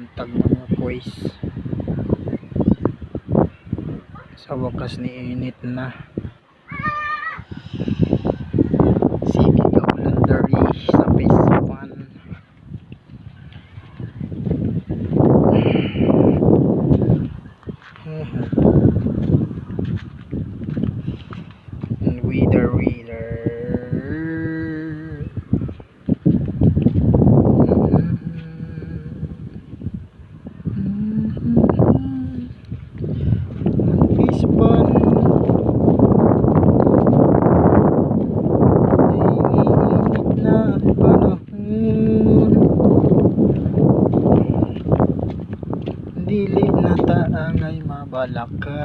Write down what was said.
buntag mga kuys. Sa wakas ni init na. Sige ka Laundry sa phase 1. And weather Pispan init na ang panahon, dili na taangay mabalaka.